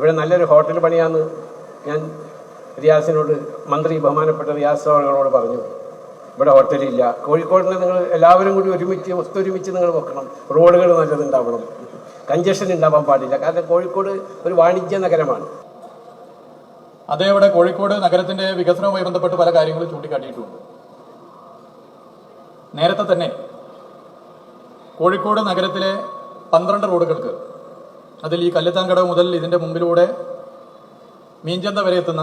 ഇവിടെ നല്ലൊരു ഹോട്ടൽ പണിയാന്ന് ഞാൻ റിയാസിനോട്, മന്ത്രി ബഹുമാനപ്പെട്ട റിയാസ് അവர்களോട് പറഞ്ഞു. ഇവിടെ ഹോട്ടലില്ല. കോഴിക്കോടിനെ നിങ്ങൾ എല്ലാവരും കൂടി ഒത്തൊരുമിച്ച് നിങ്ങൾ വെക്കണം. റോഡുകൾ നല്ലതുണ്ടാവണം, കഞ്ചഷൻ ഉണ്ടാവാൻ പാടില്ല. കാരണം കോഴിക്കോട് ഒരു വാണിജ്യ നഗരമാണ്. അതേവിടെ കോഴിക്കോട് നഗരത്തിന്റെ വികസനവുമായി ബന്ധപ്പെട്ട് പല കാര്യങ്ങളും ചൂണ്ടിക്കാട്ടിയിട്ടുണ്ട്. നേരത്തെ തന്നെ കോഴിക്കോട് നഗരത്തിലെ 12 റോഡുകൾക്ക്, അതിൽ ഈ കല്ലുത്താൻകടവ് മുതൽ ഇതിന്റെ മുമ്പിലൂടെ മീഞ്ചന്ത വരെ എത്തുന്ന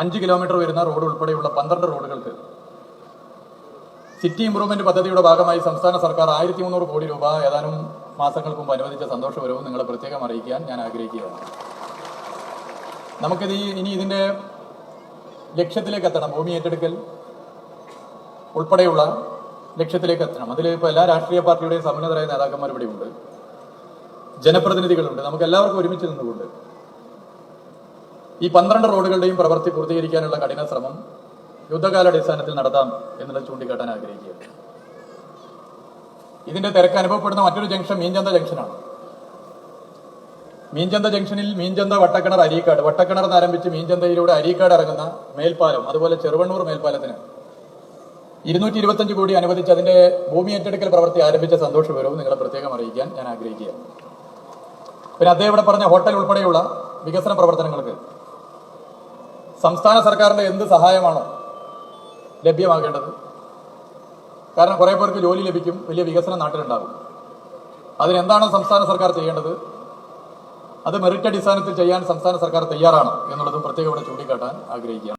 5 കിലോമീറ്റർ വരുന്ന റോഡ് ഉൾപ്പെടെയുള്ള 12 റോഡുകൾക്ക് സിറ്റി ഇംപ്രൂവ്മെന്റ് പദ്ധതിയുടെ ഭാഗമായി സംസ്ഥാന സർക്കാർ 1300 കോടി രൂപ ഏതാനും മാസങ്ങൾക്ക് മുമ്പ് അനുവദിച്ച സന്തോഷപരവും നിങ്ങളെ പ്രത്യേകം അറിയിക്കാൻ ഞാൻ ആഗ്രഹിക്കുകയാണ്. നമുക്കിത് ഇനി ഇതിന്റെ ലക്ഷ്യത്തിലേക്ക് എത്തണം. ഭൂമി ഏറ്റെടുക്കൽ ഉൾപ്പെടെയുള്ള ലക്ഷ്യത്തിലേക്ക് എത്തണം. അതിൽ ഇപ്പോൾ എല്ലാ രാഷ്ട്രീയ പാർട്ടിയുടെയും സമുന്നതരായ നേതാക്കന്മാർ ഇവിടെയുണ്ട്, ജനപ്രതിനിധികളുണ്ട്. നമുക്ക് എല്ലാവർക്കും ഒരുമിച്ച് നിന്നുകൊണ്ട് ഈ 12 റോഡുകളുടെയും പ്രവൃത്തി പൂർത്തീകരിക്കാനുള്ള കഠിന ശ്രമം യുദ്ധകാലാടിസ്ഥാനത്തിൽ നടത്താം എന്നുള്ളത് ചൂണ്ടിക്കാട്ടാൻ ആഗ്രഹിക്കുകയാണ്. ഇതിന്റെ തിരക്ക് അനുഭവപ്പെടുന്ന മറ്റൊരു ജംഗ്ഷൻ മീഞ്ചന്ത ജംഗ്ഷനാണ്. മീഞ്ചന്ത ജംഗ്ഷനിൽ മീഞ്ചന്ത വട്ടക്കിണർ അരീക്കാട്, വട്ടക്കിണർ എന്ന് ആരംഭിച്ച് മീഞ്ചന്തയിലൂടെ അരീക്കാട് ഇറങ്ങുന്ന മേൽപ്പാലം, അതുപോലെ ചെറുവണ്ണൂർ മേൽപ്പാലത്തിന് 225 കോടി അനുവദിച്ച് അതിന്റെ ഭൂമി ഏറ്റെടുക്കൽ പ്രവൃത്തി ആരംഭിച്ച സന്തോഷപരവും നിങ്ങളെ പ്രത്യേകം അറിയിക്കാൻ ഞാൻ ആഗ്രഹിക്കുകയാണ്. പിന്നെ അദ്ദേഹം ഇവിടെ പറഞ്ഞ ഹോട്ടൽ ഉൾപ്പെടെയുള്ള വികസന പ്രവർത്തനങ്ങൾക്ക് സംസ്ഥാന സർക്കാരിന്റെ എന്ത് സഹായമാണോ ലഭ്യമാകേണ്ടത്? കാരണം കുറെ പേർക്ക് ജോലി ലഭിക്കും, വലിയ വികസനം നാട്ടിലുണ്ടാകും. അതിനെന്താണ് സംസ്ഥാന സർക്കാർ ചെയ്യേണ്ടത്? അത് മെറിറ്റ് അടിസ്ഥാനത്തിൽ ചെയ്യാൻ സംസ്ഥാന സർക്കാർ തയ്യാറാണ് എന്നുള്ളതും പ്രത്യേകം ഇവിടെ ചൂണ്ടിക്കാട്ടാൻ ആഗ്രഹിക്കുകയാണ്.